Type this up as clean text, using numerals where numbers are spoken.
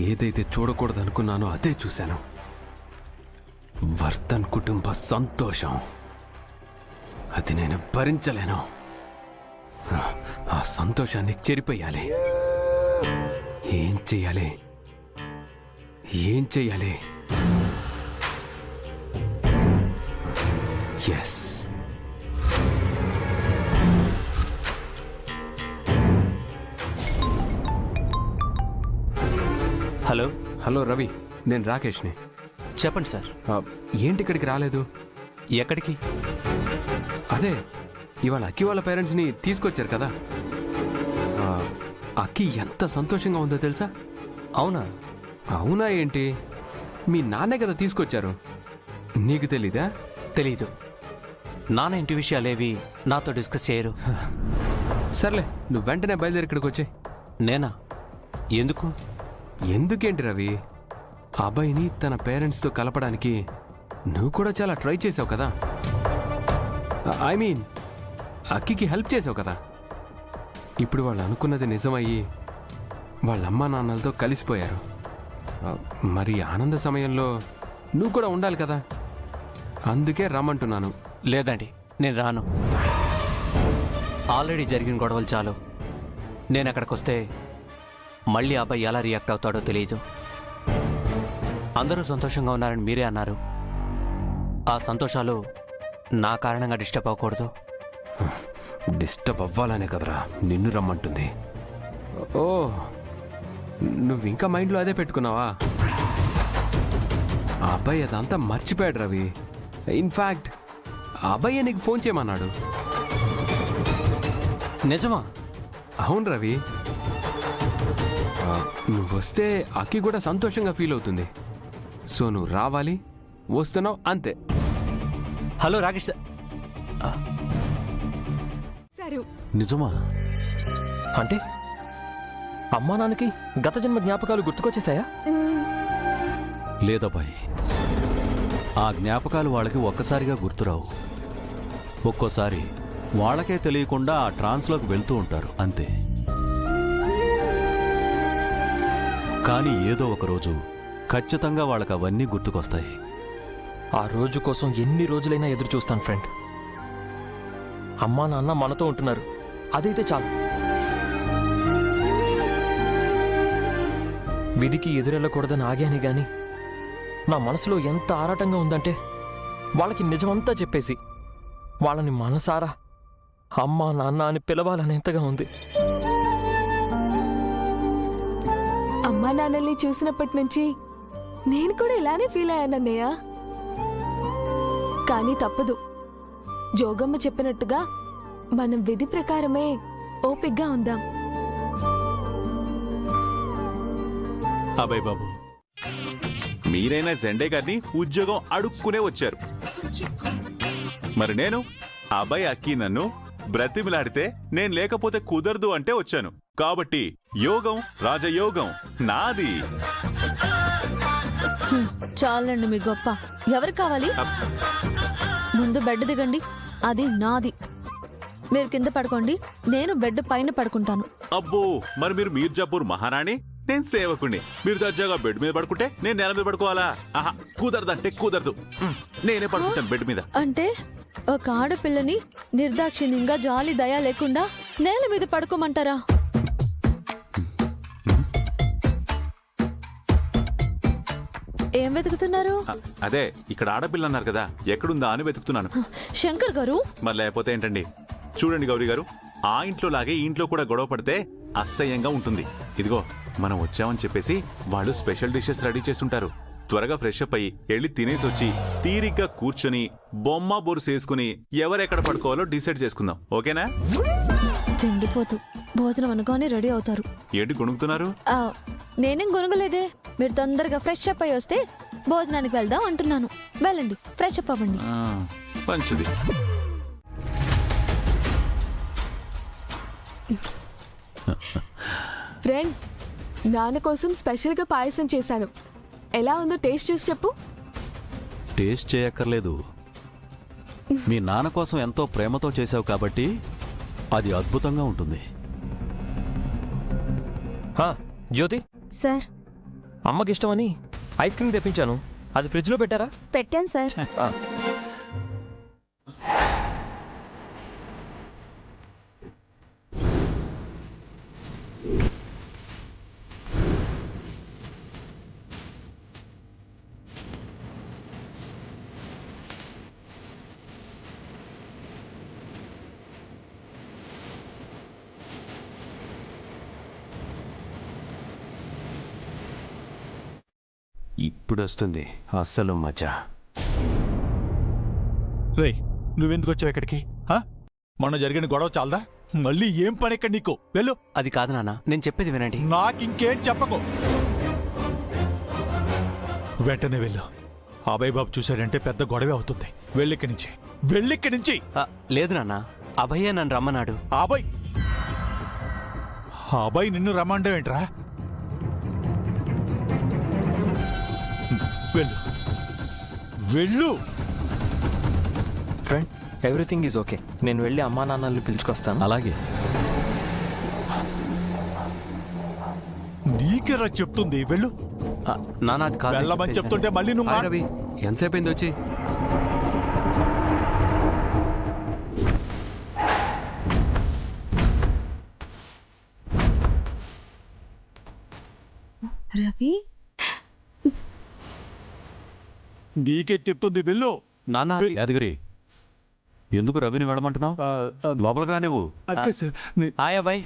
ఏదైతే చూడకూడదనుకున్నానో అదే చూశాను. వర్ధన్ కుటుంబ సంతోషం అది నేను భరించలేను. ఆ సంతోషాన్ని చెరిపేయాలి. ఏం చెయ్యాలి? ఎస్, హలో రవి, నేను రాకేష్ని. చెప్పండి సార్. ఏంటి ఇక్కడికి రాలేదు? ఎక్కడికి? అదే ఇవాళ అక్కి వాళ్ళ పేరెంట్స్ని తీసుకొచ్చారు కదా. అక్కి ఎంత సంతోషంగా ఉందో తెలుసా? అవునా ఏంటి? మీ నాన్నే కదా తీసుకొచ్చారు, నీకు తెలీదా? తెలీదు. నాన్న ఇంటి విషయాలేవి నాతో డిస్కస్ చేయరు. సర్లే, నువ్వు వెంటనే బయలుదేరి ఇక్కడికి వచ్చే. నేనా? ఎందుకు? ఎందుకేంటి రవి, అబ్బాయిని తన పేరెంట్స్తో కలపడానికి నువ్వు కూడా చాలా ట్రై చేసావు కదా. ఐ మీన్ అక్కికి హెల్ప్ చేసావు కదా. ఇప్పుడు వాళ్ళు అనుకున్నది నిజమయ్యి వాళ్ళ అమ్మా నాన్నలతో కలిసిపోయారు. మరి ఆనంద సమయంలో నువ్వు కూడా ఉండాలి కదా. అందుకే రమ్మంటున్నాను. లేదండి, నేను రాను. ఆల్రెడీ జరిగిన గొడవలు చాలు. నేను అక్కడికి వస్తే మళ్ళీ అబ్బాయి ఎలా రియాక్ట్ అవుతాడో తెలియదు. అందరూ సంతోషంగా ఉన్నారని మీరే అన్నారు. ఆ సంతోషాలు నా కారణంగా డిస్టర్బ్ అవ్వకూడదు. డిస్టర్బ్ అవ్వాలనే కదరా నిన్ను రమ్మంటుంది. ఓ, నువ్వు ఇంకా మైండ్లో అదే పెట్టుకున్నావా? ఆ అబ్బాయి అదంతా మర్చిపోయాడు రవి. ఇన్ఫ్యాక్ట్ ఆ అబ్బాయి నీకు ఫోన్ చేయమన్నాడు. నిజమా? అవును రవి, నువ్వు వస్తే అక్కి కూడా సంతోషంగా ఫీల్ అవుతుంది. సో నువ్వు రావాలి, వస్తున్నావు అంతే. హలో రాకేష్. నిజమా? అంటే అమ్మా నాన్నకి గత జన్మ జ్ఞాపకాలు గుర్తుకొచ్చేసాయా? లేదబ్బాయి, ఆ జ్ఞాపకాలు వాళ్ళకి ఒక్కసారిగా గుర్తురావు. ఒక్కోసారి వాళ్ళకే తెలియకుండా ఆ ట్రాన్స్లోకి వెళ్తూ ఉంటారు, అంతే. కానీ ఏదో ఒకరోజు ఖచ్చితంగా వాళ్ళకి అవన్నీ గుర్తుకొస్తాయి. ఆ రోజు కోసం ఎన్ని రోజులైనా ఎదురు చూస్తాను ఫ్రెండ్. అమ్మా నాన్న మనతో ఉంటున్నారు, అదైతే చాలు. విధికి ఎదురెళ్ళకూడదని ఆగానే గాని నా మనసులో ఎంత ఆరాటంగా ఉందంటే వాళ్ళకి నిజమంతా చెప్పేసి వాళ్ళని మనసారా అమ్మా నాన్న అని పిలవాలనేంతగా ఉంది. అమ్మా నాన్నల్ని చూసినప్పటి నుంచి నేను కూడా ఇలానే ఫీల్ అయ్యానన్నయ్య. కానీ తప్పదు, జోగమ్మ చెప్పినట్టుగా మనం విధి ప్రకారమే ఓపిగ్గా ఉందాం. అబ్బాయి బాబు, మీరైనా జెండే గారిని ఉద్యోగం అడుక్కునే వచ్చారు. మరి నేను అబ్బాయి అక్కి నన్ను బ్రతిమిలాడితే నేను లేకపోతే కుదరదు అంటే వచ్చాను. కాబట్టి యోగం రాజయోగం నాది. చాలండి మీ గొప్ప. ఎవరు కావాలి? ముందు బెడ్ దిగండి, అది నాది. మీరు కింద పడుకోండి, నేను బెడ్ పైన పడుకుంటాను. అబ్బో, మరి మీరు మీర్జాపూర్ మహారాణి, నేను సేవకుణ్ణి. మీరు దర్జాగా బెడ్ మీద పడుకుంటే నేను నేల మీద పడుకోవాలా? ఆహా, కుదరదంటే కుదరదు. నేనే పడుకుంటాను బెడ్ మీద. అంటే ఒక ఆడపిల్లని నిర్దాక్షిణ్యంగా జాలి దయా లేకుండా నేల మీద పడుకోమంటారా? ఏం వెతుకుతున్నారు? అదే, ఇక్కడ ఆడపిల్ల అన్నారు కదా, ఎక్కడుందా అని వెతుకుతున్నాను. శంకర్ గారు, మరి లేకపోతే ఏంటండి? చూడండి గౌరీ గారు, ఆ ఇంట్లో లాగే ఈ ఇంట్లో కూడా గొడవ పడితే అసహ్యంగా ఉంటుంది. ఇదిగో, మనం వచ్చామని చెప్పేసి వాళ్ళు స్పెషల్ డిషెస్ రెడీ చేస్తుంటారు. త్వరగా ఫ్రెష్ అప్ అయ్యి వెళ్ళి తినేసి వచ్చి తీరిగ్గా కూర్చొని బొమ్మ బొరుసు వేసుకుని ఎవరెక్కడ పడుకోవాలో డిసైడ్ చేసుకుందాం. ఓకేనా? తిండిపోతూ భోజనం అనుకోని రెడీ అవుతారు. ఏంటి గొణుగుతున్నారు? నేనేం గొనుగలేదే. మీరు తొందరగా ఫ్రెష్ అప్ అయ్యి వస్తే భోజనానికి వెళ్దాం అంటున్నాను. వెళ్ళండి, ఫ్రెష్ అప్ అవ్వండి. మంచిది. ఫ్రెండ్, నాన్న కోసం స్పెషల్గా పాయసం చేశాను. ఎలా ఉందో టేస్ట్ చూసి చెప్పు. టేస్ట్ చేయక్కర్లేదు, మీ నాన్న కోసం ఎంతో ప్రేమతో చేశావు కాబట్టి అది అద్భుతంగా ఉంటుంది. జ్యోతి సార్, అమ్మకి ఇష్టమని ఐస్ క్రీమ్ తెప్పించాను. అది ఫ్రిడ్జ్లో పెట్టారా? పెట్టాను సార్. ఆ. ఇప్పుడు వస్తుంది అస్సలు మజా. రేయ్, నువ్వెందుకు వచ్చావు ఇక్కడికి? మొన్న జరిగిన గొడవ చాలదా? మళ్ళీ ఏం పని ఇక్కడ నీకు? వెళ్ళు. అది కాదు నాన్న, నేను చెప్పేది వినండి. నాకింకేం చెప్పకు. వెంటనే వెళ్ళు. అభయ్ బాబు చూశాడంటే పెద్ద గొడవే అవుతుంది. వెళ్ళిక్కడి నుంచి, వెళ్ళిక్కడి నుంచి. లేదు నాన్న, అభయ్య నన్ను రమ్మన్నాడు. అభయ్ అభయ్ నిన్ను రమ్మంటావేంట్రా? వెళ్ళు, వెళ్ళు. Friend, everything is okay. నేను వెళ్ళి అమ్మా నాన్నల్ని పిలుచుకొస్తాను. అలాగే. నీకెలా చెప్తుంది? వెళ్ళు. నాన్న అది కాదు, నేను వెళ్ళమని చెప్పేది చెప్తుంటే మళ్ళీ నువ్వు హాయ్ రవి, ఎంతసేపు అయింది వచ్చి? రవి, నీకే చెప్తుంది. వెళ్ళు. నాన్న యాదగిరి, ఎందుకు రవిని వెళ్ళమంటున్నావు? లోపలికి రా నువ్వు. హాయ్ అబ్బాయి.